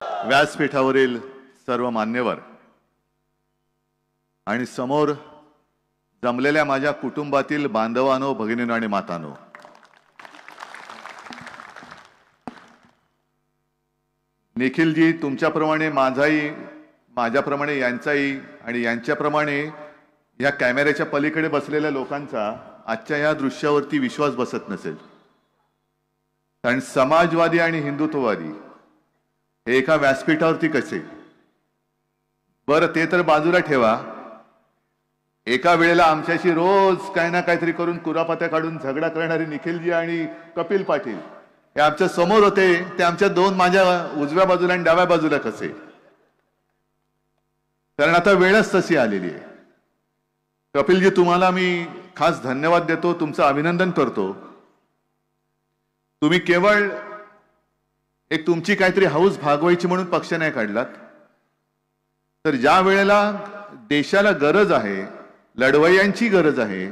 व्यासपीठावरील सर्व मान्यवर आणि समोर जमलेल्या माझ्या कुटुंबातील बांधवांनो, भगिनींनो आणि मातांनो, निखिलजी, तुमच्याप्रमाणे माझाही, माझ्याप्रमाणे यांचाही आणि यांच्याप्रमाणे या कॅमेऱ्याच्या पलीकडे बसलेल्या लोकांचा आजच्या या दृश्यावरती विश्वास बसत नसेल. कारण समाजवादी आणि हिंदुत्ववादी हे एका व्यासपीठावरती कसे? बरं, ते तर बाजूला ठेवा. एका वेळेला आमच्याशी रोज काही ना काहीतरी करून कुरापत्या काढून झगडा करणारे निखिलजी आणि कपिल पाटील हे आमच्या समोर होते. ते आमच्या माझ्या उजव्या बाजूला आणि डाव्या बाजूला कसे? कारण आता वेळच तशी आलेली आहे. कपिलजी, तुम्हाला मी खास धन्यवाद देतो, तुमचं अभिनंदन करतो. तुम्ही केवळ एक तुमची काहीतरी हौस भागवायची म्हणून पक्ष नाही काढलात, तर ज्या वेळेला देशाला गरज आहे, लढवय्यांची गरज आहे,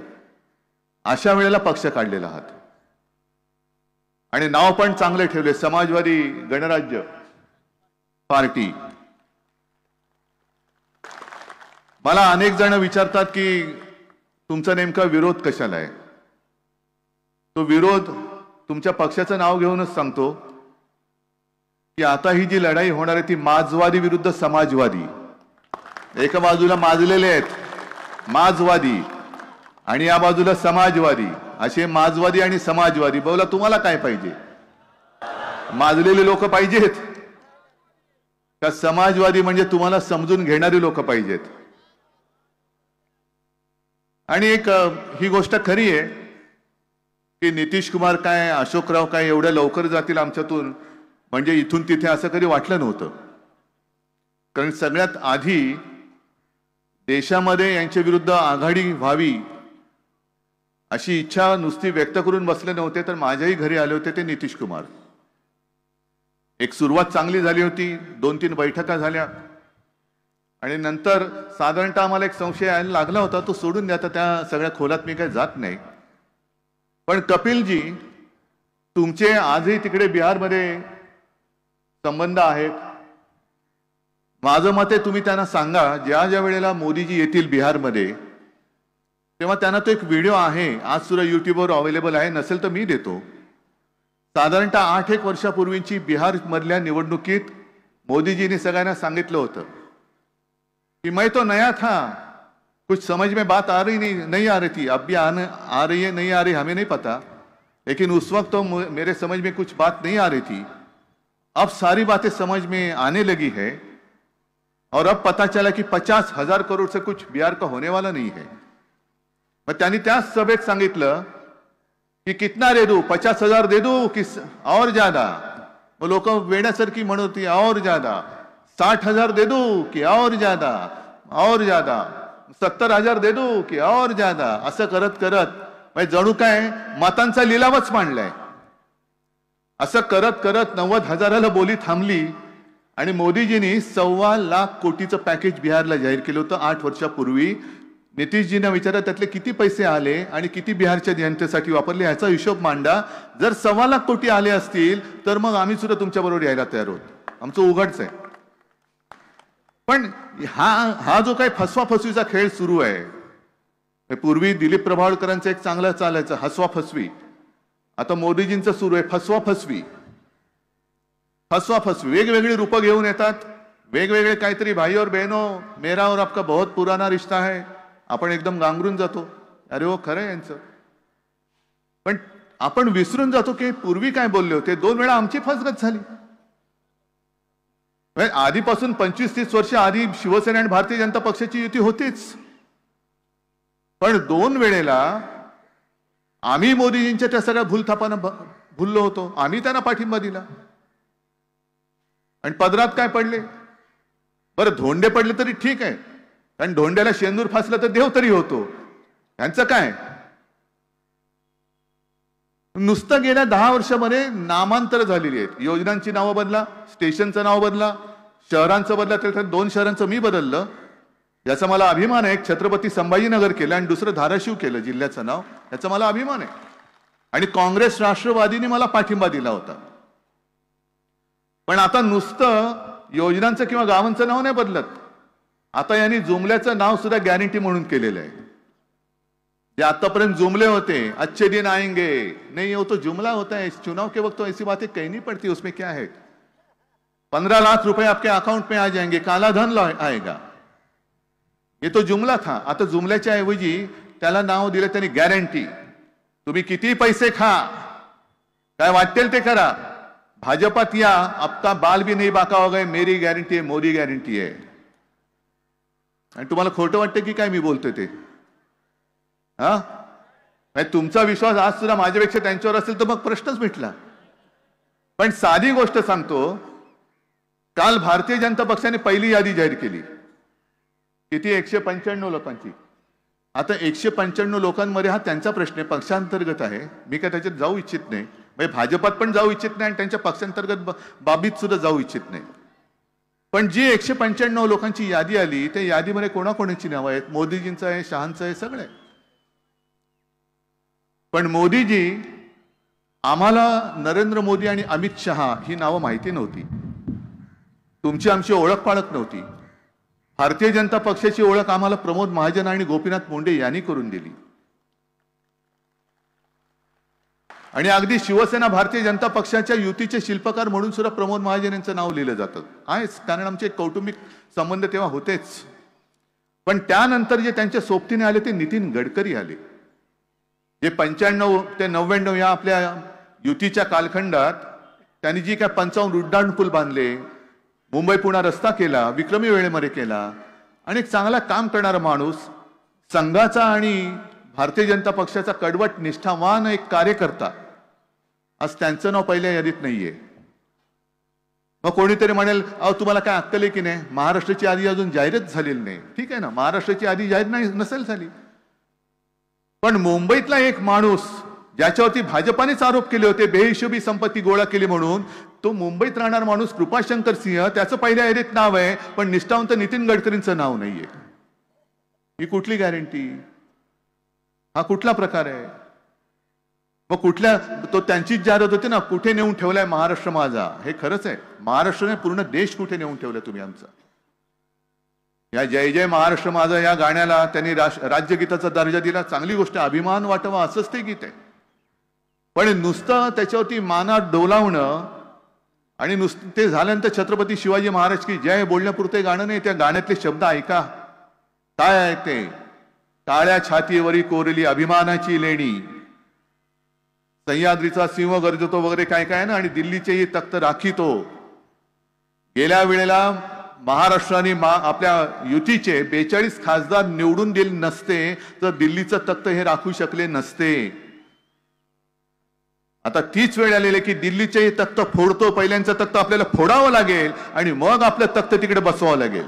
अशा वेळेला पक्ष काढलेला आहात. आणि नाव पण चांगले ठेवले, समाजवादी गणराज्य पार्टी. मला अनेक जण विचारतात की तुमचा नेमका विरोध कशाला आहे. तो विरोध तुमच्या पक्षाचं नाव घेऊनच सांगतो की आता ही जी लढाई होणार आहे ती माजवादी विरुद्ध समाजवादी. एका बाजूला माजलेले आहेत माजवादी आणि या बाजूला समाजवादी. असे माजवादी आणि समाजवादी. बोला, तुम्हाला काय पाहिजे? माजलेले लोक पाहिजेत का समाजवादी म्हणजे तुम्हाला समजून घेणारी लोक पाहिजेत? आणि एक ही गोष्ट खरी आहे की नितीश कुमार काय, अशोकराव काय एवढ्या लवकर जातील आमच्यातून म्हणजे इथून तिथे, असं कधी वाटलं नव्हतं. कारण सगळ्यात आधी देशामध्ये यांच्या विरुद्ध आघाडी व्हावी अशी इच्छा नुसती व्यक्त करून बसले नव्हते, तर माझ्याही घरी आले होते ते नितीश कुमार. एक सुरुवात चांगली झाली होती, 2-3 बैठका झाल्या आणि नंतर साधारणतः आम्हाला एक संशय यायला लागला होता. तो सोडून द्या, त्या सगळ्या खोलात मी काही जात नाही. पण कपिलजी, तुमचे आजही तिकडे बिहारमध्ये संबंध आहेत. माझं मत आहे, तुम्ही त्यांना सांगा ज्या ज्या वेळेला मोदीजी येतील बिहारमध्ये तेव्हा त्यांना तो एक व्हिडिओ आहे, आज सुद्धा युट्यूबवर अवेलेबल आहे, नसेल तर मी देतो. साधारणतः 8-1 वर्षापूर्वीची बिहार मधल्या निवडणुकीत मोदीजींनी सगळ्यांना सांगितलं होतं कि मैं तो नया था, कुछ समझ में बात आ रही नहीं आ रही थी, अब भी आ रही है, नहीं आ रही हमें नहीं पता, लेकिन उस वक्त तो मेरे समझ में कुछ बात नहीं आ रही थी. अब सारी बातें समझ में आने लगी है और अब पता चला कि 50,000 करोड़ से कुछ बिहार का होने वाला नहीं है. मग त्यांनी त्याच सभेत सांगितलं की कितना दे दूं, 50,000 दे दूं कि और ज्यादा? वो लोक वेड्यासारखी म्हणत होती और ज्यादा. 60,000 दे दूं कि और ज्यादा, और ज्यादा. 70,000 दे दूं कि और ज्यादा. असं करत करत जणू काय मतांचा लिलावच मांडलाय. असं करत करत 90,000ला बोली थांबली आणि मोदीजींनी 1.25 लाख कोटीचं पॅकेज बिहारला जाहीर केलं होतं 8 वर्षापूर्वी. नितीशजींना विचारा त्यातले किती पैसे आले आणि किती बिहारच्या जनतेसाठी वापरले याचा हिशोब मांडा. जर 1.25 लाख कोटी आले असतील तर मग आम्ही सुद्धा तुमच्या बरोबर यायला तयार आहोत. आमचं उघडच आहे. पण हा जो काही फसवाफसवीचा खेळ सुरू आहे, पूर्वी दिलीप प्रभावळकरांचा एक चांगला चालायचा हसवा फसवी, आता मोदीजींचं सुरू आहे फसवा फसवी. फसवा फसवी वेगवेगळी रूपं घेऊन येतात, वेगवेगळे काहीतरी. भाई और बहनों, मेरा और आपका बहुत पुराना रिश्ता है. आपण एकदम गांगरून जातो, अरे हो खरं यांचं. पण आपण विसरून जातो की पूर्वी काय बोलले होते. 2 वेळा आमची फसगत झाली. आधीपासून 25-30 वर्ष आधी शिवसेना आणि भारतीय जनता पक्षाची युती होतीच, पण 2 वेळेला आम्ही मोदीजींच्या त्या सगळ्या भूलथापांना भुललो होतो. आम्ही त्यांना पाठिंबा दिला आणि पदरात काय पडले? बरं, धोंडे पडले तरी ठीक आहे, कारण धोंड्याला शेंदूर फासला तर देव तरी होतो. यांचं काय? नुसतं गेल्या 10 वर्षामध्ये नामांतर झालेली आहेत. योजनांची नावं बदला, स्टेशनचं नाव बदला, शहरांचं बदला. त्याच्यात 2 शहरांचं मी बदललं, याचा मला अभिमान आहे. एक छत्रपती संभाजीनगर केलं आणि दुसरं धाराशिव केलं जिल्ह्याचं नाव, याचा मला अभिमान आहे. आणि काँग्रेस राष्ट्रवादीने मला पाठिंबा दिला होता. पण आता नुसतं योजनांचं किंवा गावांचं नाव नाही बदलत. आता यांनी जुमल्याचं नाव सुद्धा गॅरंटी म्हणून केलेलं आहे. जे आतापर्यंत जुमले होते, अच्छे दिन आएंगे, नहीं वो तो जुमला होता है. चुनाव के वक्त तो ऐसी बातें कहनी पड़ती, उसमें क्या है. 15 लाख रुपए आपके अकाउंट में आ जाएंगे, काला धन आएगा, ये तो जुमला था. आता जुमल्याच्या ऐवजी त्याला नाव दिलं त्यांनी गॅरंटी. तुम्ही किती पैसे खा, काय वाटेल ते करा, भाजपात या, आपका बाल भी नहीं बाका होगा, मेरी गॅरंटी आहे, मोदी गॅरंटी आहे. आणि तुम्हाला खोटं वाटतं की काय मी बोलतोय ते. तुमचा विश्वास आज सुद्धा माझ्यापेक्षा त्यांच्यावर असेल तर मग प्रश्नच मिटला. पण साधी गोष्ट सांगतो, काल भारतीय जनता पक्षाने पहिली यादी जाहीर केली. किती? 195 लोकांची. आता 195 लोकांमध्ये हा त्यांचा प्रश्न आहे, पक्षांतर्गत आहे. मी काय त्याच्यात जाऊ इच्छित नाही, म्हणजे भाजपात पण जाऊ इच्छित नाही आणि त्यांच्या पक्षांतर्गत बाबीत सुद्धा जाऊ इच्छित नाही. पण जी 195 लोकांची यादी आली, त्या यादीमध्ये कोणाकोणाची नावं आहेत? मोदीजींचं आहे, शहांचं आहे, सगळे. पण मोदीजी, आम्हाला नरेंद्र मोदी आणि अमित शहा ही नावं माहिती नव्हती. तुमची आमची ओळख पाळख नव्हती. भारतीय जनता पक्षाची ओळख आम्हाला प्रमोद महाजन आणि गोपीनाथ मुंडे यांनी करून दिली. आणि अगदी शिवसेना भारतीय जनता पक्षाच्या युतीचे शिल्पकार म्हणून सुद्धा प्रमोद महाजन यांचं नाव लिहिलं जातं. आहेच, कारण आमचे कौटुंबिक संबंध तेव्हा होतेच. पण त्यानंतर जे त्यांच्या सोबतीने आले ते नितीन गडकरी आले. जे 95 ते 99 या आपल्या युतीच्या कालखंडात त्यांनी जी काय 55 उड्डाण पूल बांधले, मुंबई पुणा रस्ता केला, विक्रमी वेळेमध्ये केला, आणि एक चांगला काम करणारा माणूस, संघाचा आणि भारतीय जनता पक्षाचा कडवट निष्ठावान एक कार्यकर्ता, आज त्यांचं नाव पहिल्या यादीत नाहीये. मग कोणीतरी म्हणेल, अहो तुम्हाला काय अक्कल आहे की नाही, महाराष्ट्राची यादी अजून जाहीरच झालेली नाही. ठीक आहे ना, महाराष्ट्राची यादी जाहीर नाही नसेल झाली, पण मुंबईतला एक माणूस ज्याच्यावरती भाजपानेच आरोप केले होते, बेहिशोबी संपत्ती गोळा केली म्हणून, तो मुंबईत राहणार माणूस कृपाशंकर सिंह, त्याचं पहिल्या यादीत नाव आहे, पण निष्ठावंत नितीन गडकरींचं नाव नाहीये. ही कुठली गॅरंटी? हा कुठला प्रकार आहे? मग कुठल्या, तो त्यांचीच जाहिरात होती ना, कुठे नेऊन ठेवलाय महाराष्ट्र माझा. हे खरंच आहे, महाराष्ट्राने पूर्ण देश कुठे नेऊन ठेवलाय तुम्ही आमचा. या जय जय महाराष्ट्र माझा या गाण्याला त्यांनी राज्यगीताचा दर्जा दिला, चांगली गोष्ट, अभिमान वाटावा असंच ते गीत आहे. पण नुसतं त्याच्यावरती माना डोलावणं आणि नुसतं ते झाल्यानंतर छत्रपती शिवाजी महाराज की जय बोलण्यापुरते गाणं नाही. त्या गाण्यातले शब्द ऐका, काय आहे ते. काळ्या छातीवरी कोरली अभिमानाची लेणी, सह्याद्रीचा सिंह गरजतो वगैरे काय काय ना, आणि दिल्लीचेही तख्त राखीतो. गेल्या वेळेला महाराष्ट्राने आपल्या युतीचे 42 खासदार निवडून दिले नसते तर दिल्लीचं तख्त हे राखू शकले नसते. आता तीच वेळ आलेली की दिल्लीचेही तख्त फोडतो, पहिल्यांचं तख्त आपल्याला फोडावं लागेल आणि मग आपलं तख्त तिकडे बसवावं लागेल.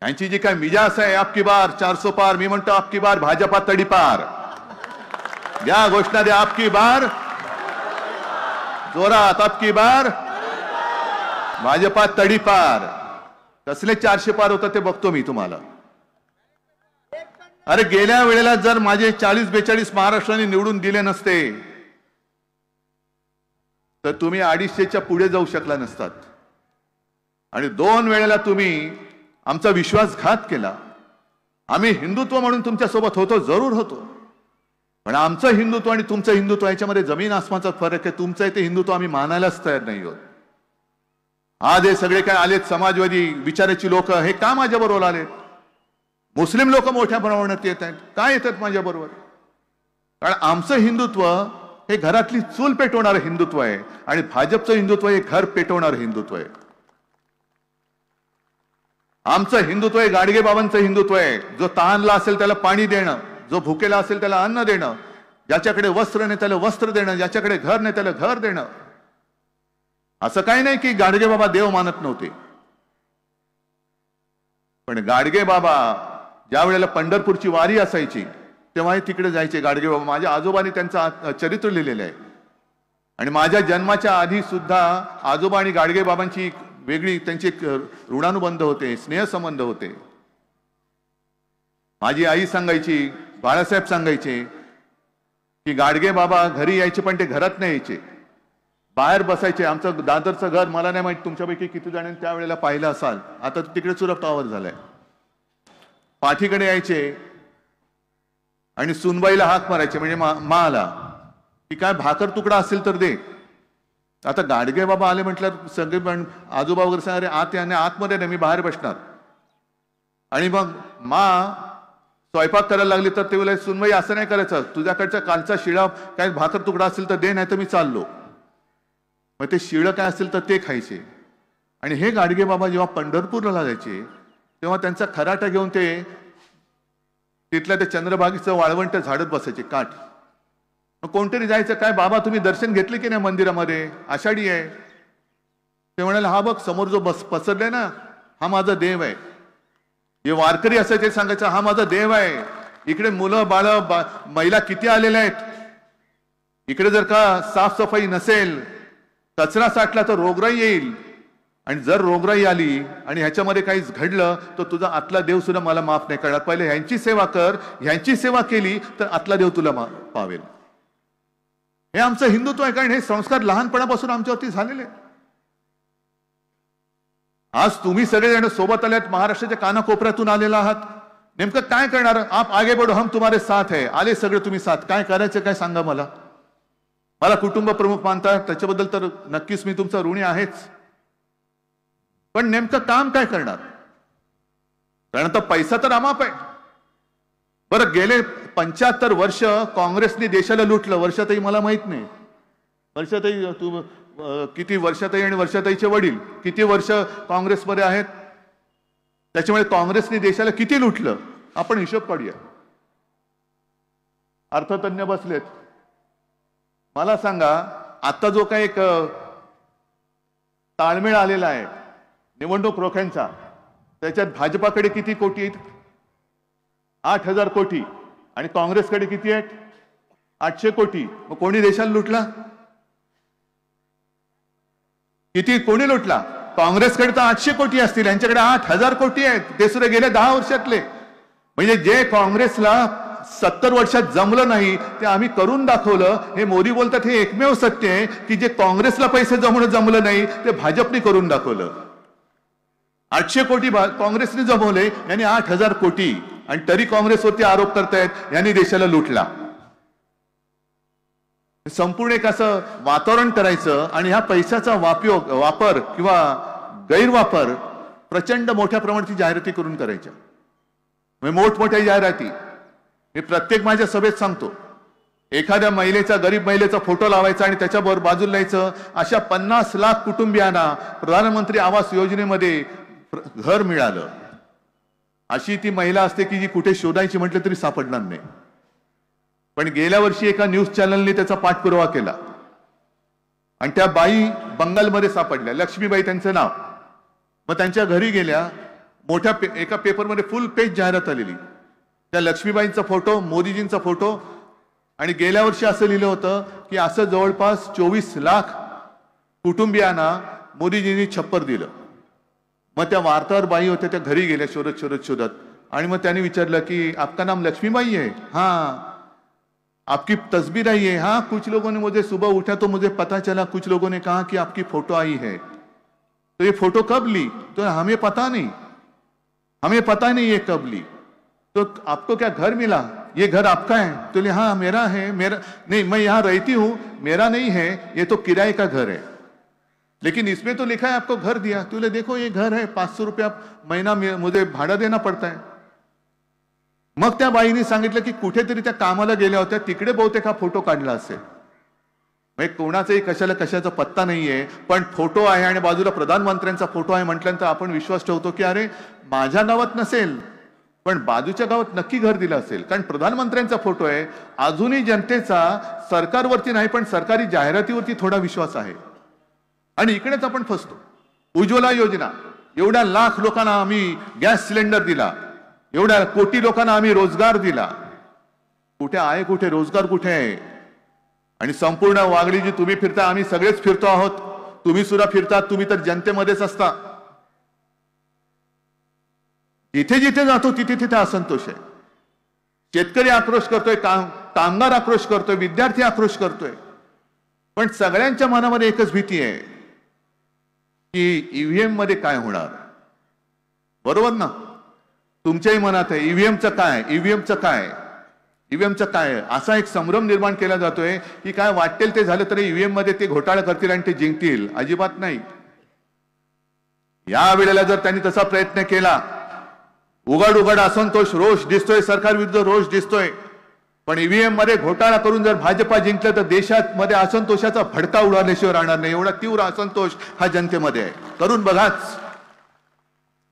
यांची जी काय मिजाज आहे, आपकी बार 400 पार, मी म्हणतो आपकी बार भाजपा तडीपार. या घोषणा द्या, आपकी बार जोरात, आपकी बार भाजपा तडीपार. कसले 400 पार होतं ते बघतो मी तुम्हाला. अरे गेल्या वेळेला जर माझे 40-42 महाराष्ट्राने निवडून दिले नसते तर तुम्ही 250च्या पुढे जाऊ शकला नसतात. आणि 2 वेळेला तुम्ही आमचा विश्वासघात केला. आम्ही हिंदुत्व म्हणून तुमच्या सोबत होतो, जरूर होतो, पण आमचं हिंदुत्व आणि तुमचं हिंदुत्व याच्यामध्ये जमीन आसमानचा फरक आहे. तुमचं ते हिंदुत्व आम्ही मानायलाच तयार नाही आहोत. आज हे सगळे काय आलेत समाजवादी विचाराची लोक, हे का माझ्या बरोबर आलेत? मुस्लिम लोक मोठ्या प्रमाणात येत आहेत, काय येतात माझ्या बरोबर? कारण आमचं हिंदुत्व हे घरातली चूल पेटवणारं हिंदुत्व आहे आणि भाजपचं हिंदुत्व हे घर पेटवणारं हिंदुत्व आहे. आमचं हिंदुत्व हे गाडगे बाबांचं हिंदुत्व आहे. जो तहानला असेल त्याला पाणी देणं, जो भुकेला असेल त्याला अन्न देणं, ज्याच्याकडे वस्त्र नाही त्याला वस्त्र देणं, ज्याच्याकडे घर नाही त्याला घर देणं. असं काही नाही की गाडगे बाबा देव मानत नव्हते, पण गाडगे बाबा ज्या वेळेला पंढरपूरची वारी असायची तेव्हा तिकडे जायचे गाडगे बाबा. माझ्या आजोबांनी त्यांचं चरित्र लिहिलेलं आहे आणि माझ्या जन्माच्या आधी सुद्धा आजोबा आणि गाडगे बाबांची वेगळी त्यांचे ऋणानुबंध होते, स्नेहसंबंध होते. माझी आई सांगायची, बाळासाहेब सांगायचे की गाडगे बाबा घरी यायचे पण ते घरात नाही यायचे, बाहेर बसायचे. आमचं दादरचं घर मला नाही माहित तुमच्यापैकी किती जणांनी त्यावेळेला पाहिलं असाल, आता तिकडे सुरत टॉवर झालंय. पाठीकडे यायचे आणि सुनबाईला हाक मारायचे, म्हणजे माला की काय भाकर तुकडा असेल तर दे. आता गाडगे बाबा आले म्हटलं सगळे पण आजोबा वगैरे सांग, अरे आत याने आतमध्ये नाही, मी बाहेर बसणार. आणि मग स्वयंपाक करायला लागली तर ते बोलाय, सुनबाई असं नाही करायचं, तुझ्याकडचा कालचा शिळा काय भाकर तुकडा असेल तर दे, नाही तर मी चाललो. मग ते शिळं काय असेल तर ते खायचे. आणि हे गाडगे बाबा जेव्हा पंढरपूरला जायचे तेव्हा त्यांचा खराटा घेऊन ते तिथल्या त्या चंद्रभागेचं वाळवंट झाडत बसायचे काठ. मग कोणतरी जायचं, काय बाबा तुम्ही दर्शन घेतले की नाही मंदिरामध्ये, आषाढी आहे. ते म्हणाले, हा बघ समोर जो पसरलाय ना, हा माझा देव आहे. जे वारकरी असायचे सांगायचं, हा माझा देव आहे. इकडे मुलं बाळ महिला किती आलेल्या आहेत. इकडे जर का साफसफाई नसेल, कचरा साठला तर रोगराई येईल. आणि जर रोगराई आली आणि ह्याच्यामध्ये काहीच घडलं तर तुझा आतला देव सुद्धा मला माफ नाही करणार. पहिले ह्यांची सेवा कर, ह्यांची सेवा केली तर आतला देव तुला पावेल. हे आमचं हिंदुत्व आहे, कारण हे संस्कार लहानपणापासून आमच्यावरती झालेले. आज तुम्ही सगळेजण सोबत आल्यात, महाराष्ट्राच्या कानाकोपऱ्यातून आलेला आहात. नेमकं काय करणार? आप आगे बढ़ो, हम तुम्हारे साथ है. आले सगळे तुम्ही साथ, काय करायचं काय सांगा मला. मला कुटुंब प्रमुख मानता, त्याच्याबद्दल तर नक्कीच मी तुमचा ऋणी आहेच. पण नेमकं काम काय करणार? कारण तर पैसा तर अमाप आहे. बरं, गेले 75 वर्ष काँग्रेसने देशाला लुटलं. वर्षाताई मला माहित नाही, वर्षाताई तू किती, वर्षाताई आणि वर्षाताईचे वडील किती वर्ष काँग्रेसमध्ये आहेत, त्याच्यामुळे काँग्रेसने देशाला किती लुटलं आपण हिशोब काढूया. अर्थतज्ञ बसलेत, मला सांगा आता जो काही एक ताळमेळ आलेला आहे निवडणूक रोख्यांचा, त्याच्यात भाजपाकडे किती कोटी आहेत? 8,000 कोटी. आणि काँग्रेसकडे किती आहेत? 800 कोटी. मग कोणी देशाला लुटला? किती, कोणी लुटला? काँग्रेसकडे तर 800 कोटी असतील, यांच्याकडे 8,000 कोटी आहेत, ते सुद्धा गेल्या 10 वर्षातले. म्हणजे जे काँग्रेसला 70 वर्षात जमलं नाही ते आम्ही करून दाखवलं. हे मोदी बोलतात हे एकमेव सत्य आहे की जे काँग्रेसला पैसे जमलं नाही ते भाजपने करून दाखवलं. 800 कोटी काँग्रेसने जमवले, यांनी 8,000 कोटी. आणि तरी काँग्रेसवरती आरोप करतायत यांनी देशाला लुटला. संपूर्ण एक असं वातावरण करायचं आणि ह्या पैशाचा वापर किंवा गैरवापर प्रचंड मोठ्या प्रमाणात जाहिराती करून करायच्या. मोठमोठ्या जाहिराती मी प्रत्येक माझ्या सभेत सांगतो. एखाद्या महिलेचा, गरीब महिलेचा फोटो लावायचा आणि त्याच्याबरोबर बाजूला लिहायचं, अशा 50 लाख कुटुंबियांना प्रधानमंत्री आवास योजनेमध्ये घर मिळालं. अशी ती महिला असते की जी कुठे शोधायची म्हटलं तरी सापडणार नाही. पण गेल्या वर्षी एका न्यूज चॅनलने त्याचा पाठपुरावा केला आणि त्या बाई बंगालमध्ये सापडल्या, लक्ष्मीबाई त्यांचं नाव. मग त्यांच्या घरी गेल्या, मोठ्या एका पेपरमध्ये फुल पेज जाहिरात आलेली. त्या लक्ष्मीबाईंचा फोटो, मोदीजींचा फोटो. आणि गेल्या वर्षी असं लिहिलं होतं की असं जवळपास 24 लाख कुटुंबियांना मोदीजींनी छप्पर दिलं. मग त्या वार्ताहर बाई होत्या, त्या घरी गेल्या शोधत आणि मग त्यांनी विचारलं की आपका नाम लक्ष्मीबाई है? हाँ. आपकी तस्वीर आई है? हाँ. कुछ लोगों ने मुझे सुबह उठा तो मुझे पता चला, कुछ लोगों ने कहा कि आपकी फोटो आई है. तो ये फोटो कब ली? तो हमें पता नहीं ये कब ली. तो आपको क्या घर मिला? ये घर आपका है? तो ले हाँ मेरा है. मेरा नहीं, मैं यहाँ रहती हूँ, मेरा नहीं है, ये तो किराए का घर है. लेकिन इसमें तो लिखा है आपको घर दिया. तो ले देखो ये घर है, 500 रुपया महीना मुझे भाड़ा देना पड़ता है. मग त्या बाईने सांगितलं की कुठेतरी त्या कामाला गेल्या होत्या, तिकडे बहुतेक हा फोटो काढला असेल. म्हणजे कोणाचाही कशाचा पत्ता नाहीये, पण फोटो आहे आणि बाजूला प्रधानमंत्र्यांचा फोटो आहे म्हटल्यानंतर आपण विश्वास ठेवतो की अरे माझ्या गावात नसेल पण बाजूच्या गावात नक्की घर दिलं असेल, कारण प्रधानमंत्र्यांचा फोटो आहे. अजूनही जनतेचा सरकारवरती नाही पण सरकारी जाहिरातीवरती थोडा विश्वास आहे. आणि इकडेच आपण फसतो. उज्ज्वला योजना, एवढ्या लाख लोकांना आम्ही गॅस सिलेंडर दिला, एवढ्या कोटी लोकांना आम्ही रोजगार दिला. कुठे आहे, कुठे रोजगार कुठे आहे? आणि संपूर्ण वागडी जी तुम्ही फिरता, आम्ही सगळेच फिरतो आहोत, तुम्ही सुद्धा फिरतात, तुम्ही तर जनतेमध्येच असता. जिथे जिथे जातो तिथे तिथे असंतोष आहे. शेतकरी आक्रोश करतोय, कामगार आक्रोश करतोय, विद्यार्थी आक्रोश करतोय. पण सगळ्यांच्या मनामध्ये एकच भीती आहे की ईव्हीएम मध्ये काय होणार. बरोबर ना? तुमच्याही मनात आहे ईव्हीएमचं काय, ईव्हीएमचं काय, ईव्हीएमचं काय. असा एक संभ्रम निर्माण केला जातोय की काय वाटेल ते झालं तरी ईव्हीएम मध्ये ते घोटाळा करतील आणि ते जिंकतील. अजिबात नाही. या वेळेला जर त्यांनी तसा प्रयत्न केला, उघड उघड असंतोष, रोष दिसतोय, सरकार विरुद्ध रोष दिसतोय, पण ईव्हीएम मध्ये घोटाळा करून जर भाजपा जिंकलं तर देशात मध्ये असंतोषाचा भडका उडाल्याशिवाय राहणार नाही. एवढा तीव्र असंतोष हा जनतेमध्ये आहे. करून बघाच,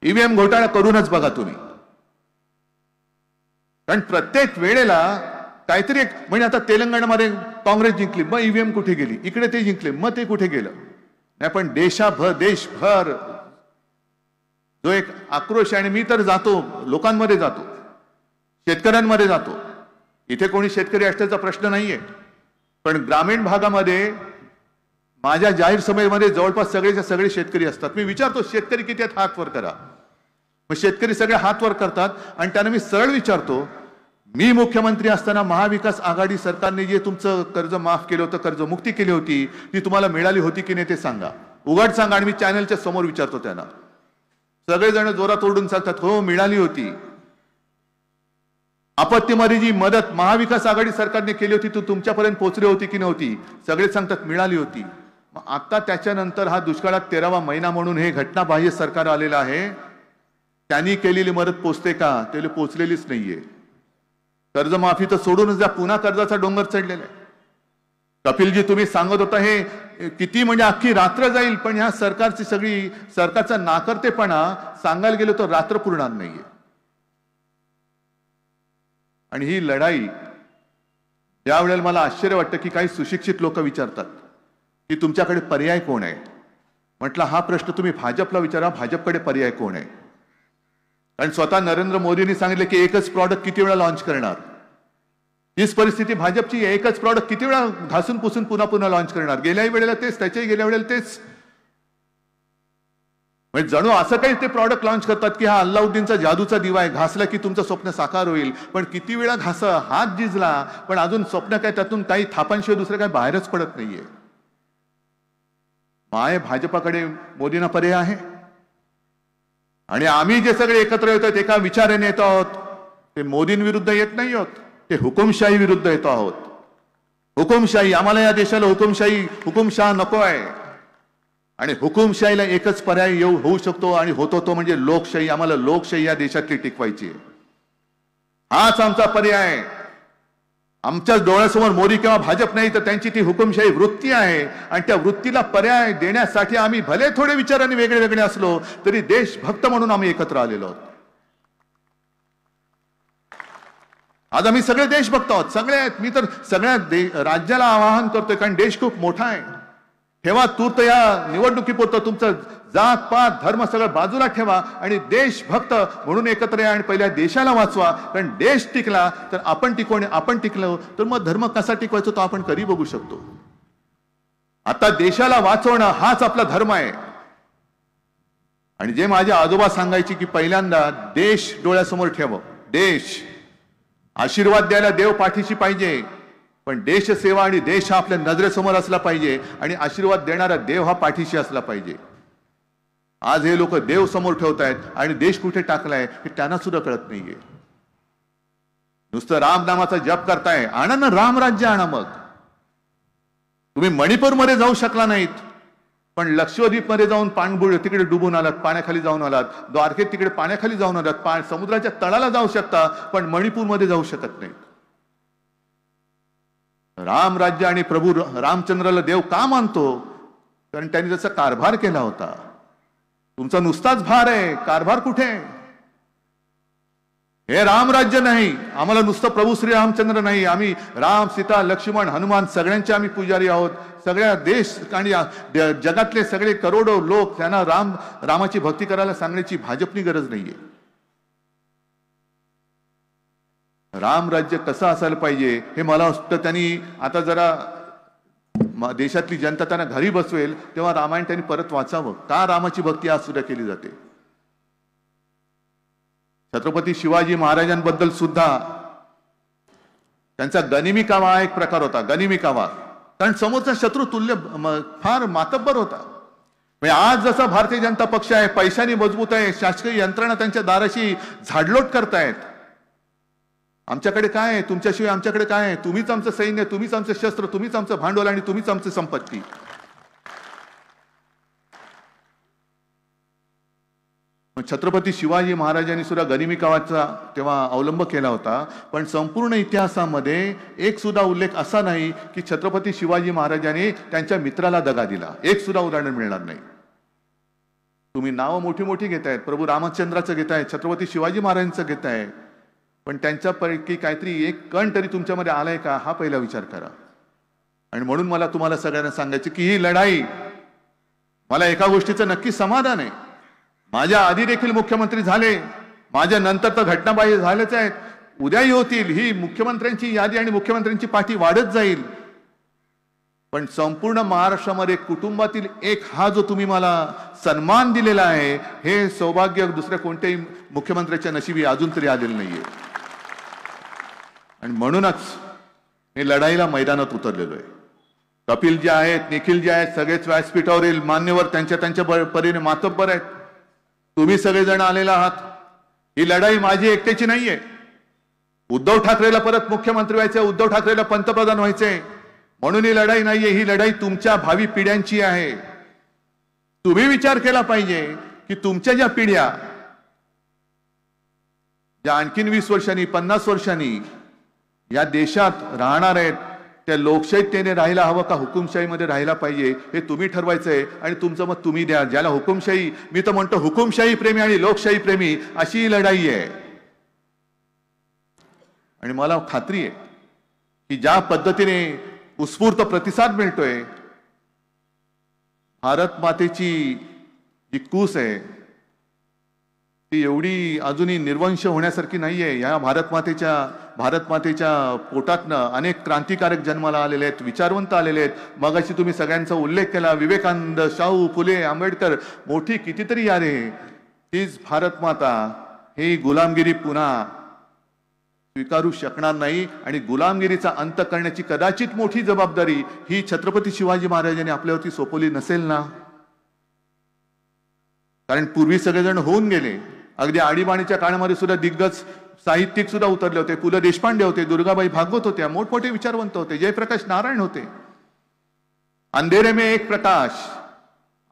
ईव्हीएम घोटाळा करूनच बघा तुम्ही. कारण प्रत्येक वेळेला काहीतरी एक, म्हणजे आता तेलंगणामध्ये काँग्रेस जिंकली, मग ईव्हीएम कुठे गेली, इकडे ते जिंकले, मग ते कुठे गेलं. नाही पण देशभर जो एक आक्रोश आहे, आणि मी तर जातो, लोकांमध्ये जातो, शेतकऱ्यांमध्ये जातो. इथे कोणी शेतकरी असण्याचा प्रश्न नाहीये, पण ग्रामीण भागामध्ये माझ्या जाहीर सभेमध्ये जवळपास सगळेच्या सगळे शेतकरी असतात. मी विचारतो शेतकरी किती आहेत, हात वर करा. मग शेतकरी सगळे हात वर करतात आणि त्यांना मी सरळ विचारतो, मी मुख्यमंत्री असताना महाविकास आघाडी सरकारने जे तुमचं कर्ज माफ केलं होतं, कर्जमुक्ती केली होती, ती तुम्हाला मिळाली होती की नाही ते सांगा, उघड सांगा. आणि मी चॅनलच्या समोर विचारतो त्यांना. सगळेजण जोरात ओरडून सांगतात हो मिळाली होती. आपत्तीमध्ये जी मदत महाविकास आघाडी सरकारने केली होती ती तुमच्यापर्यंत पोहोचली होती की नव्हती, सगळे सांगतात मिळाली होती. मग आता त्याच्यानंतर हा दुष्काळात 13वा महिना म्हणून हे घटनाबाह्य सरकार आलेलं आहे, त्यांनी केलेली मदत पोचते का? ते पोचलेलीच नाहीये. कर्जमाफी तर सोडूनच द्या, पुन्हा कर्जाचा डोंगर चढलेला आहे. कपिलजी तुम्ही सांगत होता हे किती म्हणजे अख्खी रात्र जाईल, पण ह्या सरकारची सगळी सरकारचा नाकर्तेपणा सांगायला गेलो तर रात्र पुरणार नाहीये. आणि ही लढाई यावेळेला मला आश्चर्य वाटतं की काही सुशिक्षित लोक विचारतात की तुमच्याकडे पर्याय कोण आहे. म्हटलं हा प्रश्न तुम्ही भाजपला विचारा, भाजपकडे पर्याय कोण आहे. कारण स्वतः नरेंद्र मोदींनी सांगितले की एकच प्रॉडक्ट किती वेळा लॉन्च करणार. हीच परिस्थिती भाजपची, एकच प्रॉडक्ट किती वेळा घासून पुसून पुन्हा पुन्हा लॉन्च करणार. गेल्याही वेळेला तेच, त्याच्याही गेल्या वेळेला तेच. म्हणजे जणू असं काही ते प्रॉडक्ट लॉन्च करतात की हा अल्लाउद्दीनचा जादूचा दिवा आहे, घासला की तुमचं स्वप्न साकार होईल. पण किती वेळा घासा, हात जिजला, पण अजून स्वप्न काय त्यातून काही थापांशिवाय दुसरं काय बाहेरच पडत नाहीये. माय भाजपाकडे मोदींना पर्याय आहे. आणि आम्ही जे सगळे एकत्र येतो एका विचाराने येतो आहोत, ते मोदींविरुद्ध येत नाही आहोत, ते हुकुमशाही विरुद्ध येतो आहोत. हुकुमशाही, आम्हाला या देशाला हुकुमशाह नको आहे. आणि हुकुमशाहीला एकच पर्याय होऊ शकतो आणि होतो तो म्हणजे लोकशाही. आम्हाला लोकशाही या देशातली टिकवायची आहे. हाच आमचा पर्याय आहे. आमच्या डोळ्यासमोर मोदी किंवा भाजप नाही, तर त्यांची ती हुकुमशाही वृत्ती आहे. आणि त्या वृत्तीला पर्याय देण्यासाठी आम्ही भले थोडे विचारांनी वेगळे वेगळे असलो तरी देशभक्त म्हणून आम्ही एकत्र आलेलो आहोत. आज आम्ही सगळे देशभक्त आहोत, सगळे आहेत. मी तर सगळ्या राज्याला आवाहन करतोय, कारण देश खूप मोठा आहे. ठेवा तूर्त या निवडणुकीपुरतं तुमचं जात पात धर्म सगळं बाजूला ठेवा आणि देशभक्त म्हणून एकत्र या आणि पहिल्या देशाला वाचवा. कारण देश टिकला तर आपण टिकू, आणि आपण टिकलो तर मग धर्म कसा टिकवायचा तो आपण कधी बघू शकतो. आता देशाला वाचवणं हाच आपला धर्म आहे. आणि जे माझे आजोबा सांगायचे की पहिल्यांदा देश डोळ्यासमोर ठेव. देश, आशीर्वाद द्यायला देव पाठीशी पाहिजे, पण देशसेवा आणि देश हा आपल्या नजरेसमोर असला पाहिजे आणि आशीर्वाद देणारा देव हा पाठीशी असला पाहिजे. आज हे लोक देव समोर ठेवतायत आणि देश कुठे टाकलाय हे त्यांना सुद्धा कळत नाहीये. नुसतं राम नामाचा जप करताय, आणा ना राम राज्य आणा. मग तुम्ही मणिपूरमध्ये जाऊ शकला नाहीत, पण लक्षद्वीप मध्ये जाऊन पाणबुड तिकडे डुबून आलात, पाण्याखाली जाऊन आलात. द्वारकेत तिकडे पाण्याखाली जाऊन आलात, समुद्राच्या तळाला जाऊ शकता, पण मणिपूरमध्ये जाऊ शकत नाही. राम राज्य आणि प्रभू रामचंद्राला देव का मानतो? कारण त्यांनी त्याचा कारभार केला होता. तुमचा नुसताच भार आहे, कारभार कुठे? हे राम राज्य नाही. आम्हाला नुसतं प्रभू श्री रामचंद्र नाही, आम्ही राम, सीता, लक्ष्मण, हनुमान सगळ्यांचे आम्ही पुजारी आहोत. सगळ्या देश आणि जगातले सगळे करोडो लोक, त्यांना रामाची भक्ती करायला सांगण्याची भाजपनी गरज नाहीये. राम राज्य कसं असायला पाहिजे हे मला वाटतं त्यांनी आता जरा देशातली जनता त्यांना घरी बसवेल तेव्हा रामायण त्यांनी परत वाचावं. का रामाची भक्ती आज सुद्धा केली जाते? छत्रपती शिवाजी महाराजांबद्दल सुद्धा त्यांचा गनिमी कावा एक प्रकार होता. गनिमी कावा कारण समोरचा शत्रू तुल्य फार मातब्बर होता. म्हणजे आज जसा भारतीय जनता पक्ष आहे, पैशाने मजबूत आहे, शासकीय यंत्रणा त्यांच्या दाराशी झाडलोट करतायत. आमच्याकडे काय आहे? तुमच्याशिवाय आमच्याकडे काय आहे? तुम्हीच आमचं सैन्य, तुम्हीच आमचं शस्त्र, तुम्हीच आमचं भांडवल आणि तुम्हीच आमची संपत्ती. छत्रपती शिवाजी महाराजांनी सुद्धा गरिमी काळाचा तेव्हा अवलंब केला होता, पण संपूर्ण इतिहासामध्ये एक सुद्धा उल्लेख असा नाही की छत्रपती शिवाजी महाराजांनी त्यांच्या मित्राला दगा दिला. एक सुद्धा उदाहरण मिळणार नाही. तुम्ही नावं मोठी मोठी घेतायत, प्रभू रामचंद्राचं घेताय, छत्रपती शिवाजी महाराजांचं घेताय, पण त्यांच्यापैकी काहीतरी एक कण तरी तुमच्यामध्ये आलाय का, हा पहिला विचार करा. आणि म्हणून मला तुम्हाला सगळ्यांना सांगायचं की ही लढाई, मला एका गोष्टीचं नक्की समाधान आहे, माझ्या आधी देखील मुख्यमंत्री झाले, माझ्या नंतर तर घटनाबाह्य झालेच आहेत, उद्याही होतील. ही मुख्यमंत्र्यांची यादी आणि मुख्यमंत्र्यांची पाठी वाढत जाईल. पण संपूर्ण महाराष्ट्रामध्ये कुटुंबातील एक हा जो तुम्ही मला सन्मान दिलेला आहे, हे सौभाग्य दुसऱ्या कोणत्याही मुख्यमंत्र्याच्या नशिबी अजून तरी आलेलं नाहीये. आणि म्हणूनच हे लढाईला मैदानात उतरलेलो आहे. कपिल जे आहेत, निखिल जे आहेत, सगळेच व्यासपीठावरील मान्यवर त्यांच्या त्यांच्या परीने मातब्बर आहेत. तुम्ही सगळेजण आलेला आहात. ही लढाई माझी एकट्याची नाहीये. उद्धव ठाकरेला परत मुख्यमंत्री व्हायचे, उद्धव ठाकरेला पंतप्रधान व्हायचे, म्हणून ही लढाई नाहीये. ही लढाई तुमच्या भावी पिढ्यांची आहे. तुम्ही विचार केला पाहिजे की तुमच्या ज्या पिढ्या ज्या आणखीन 20 वर्षांनी 50 वर्षांनी या देशात राहणार आहेत, त्या लोकशाहीतेने राहायला हवं का हुकुमशाहीमध्ये राहायला पाहिजे, हे तुम्ही ठरवायचंय. आणि तुमचं मत तुम्ही द्या. ज्याला हुकुमशाही, मी तर म्हणतो हुकुमशाही प्रेमी आणि लोकशाही प्रेमी अशी ही लढाई आहे. आणि मला खात्री आहे की ज्या पद्धतीने उत्स्फूर्त प्रतिसाद मिळतोय, भारत मातेची जी कूस आहे ती एवढी अजूनही निर्वंश होण्यासारखी नाहीये. या भारत मातेच्या पोटातनं अनेक क्रांतिकारक जन्माला आलेले आहेत, विचारवंत आलेले आहेत. मगाशी तुम्ही सगळ्यांचा उल्लेख केला, विवेकानंद, शाहू फुले, आंबेडकर, मोठी कितीतरी यारे. तीच भारत माता ही गुलामगिरी पुन्हा स्वीकारू शकणार नाही. आणि गुलामगिरीचा अंत करण्याची कदाचित मोठी जबाबदारी ही छत्रपती शिवाजी महाराजांनी आपल्यावरती सोपवली नसेल ना. कारण पूर्वी सगळेजण होऊन गेले. अगदी आणीबाणीच्या काळामध्ये सुद्धा दिग्गज साहित्यिक सुद्धा उतरले होते. पु ल देशपांडे होते, दुर्गाबाई भागवत होत्या, मोठमोठे विचारवंत होते, जयप्रकाश नारायण होते. अंधेरे में एक प्रकाश.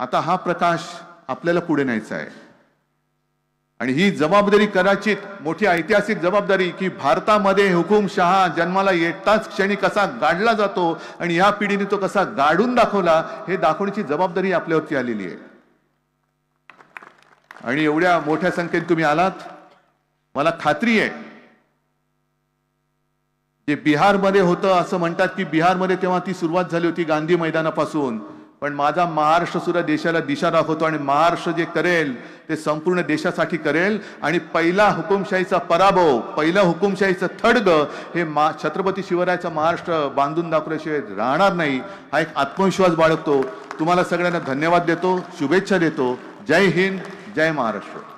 आता हा प्रकाश आपल्याला पुढे न्यायचा आहे. आणि ही जबाबदारी कदाचित मोठी ऐतिहासिक जबाबदारी की भारतामध्ये हुकुमशहा जन्माला येताच क्षणी कसा गाडला जातो आणि या पिढीने तो कसा गाडून दाखवला, हे दाखवण्याची जबाबदारी आपल्यावरती आलेली आहे. आणि एवढ्या मोठ्या संख्येने तुम्ही आलात. मला खात्री आहे जे बिहारमध्ये होतं, असं म्हणतात की बिहारमध्ये तेव्हा ती सुरुवात झाली होती गांधी मैदानापासून, पण माझा महाराष्ट्र सुद्धा देशाला दिशा दाखवतो. आणि महाराष्ट्र जे करेल ते संपूर्ण देशासाठी करेल. आणि पहिला हुकुमशाहीचा पराभव, पहिला हुकुमशाहीचं थडगं हे छत्रपती शिवरायाचा महाराष्ट्र बांधून दाखवल्याशिवाय राहणार नाही. हा एक आत्मविश्वास बाळगतो. तुम्हाला सगळ्यांना धन्यवाद देतो, शुभेच्छा देतो. जय हिंद, जय महाराष्ट्र.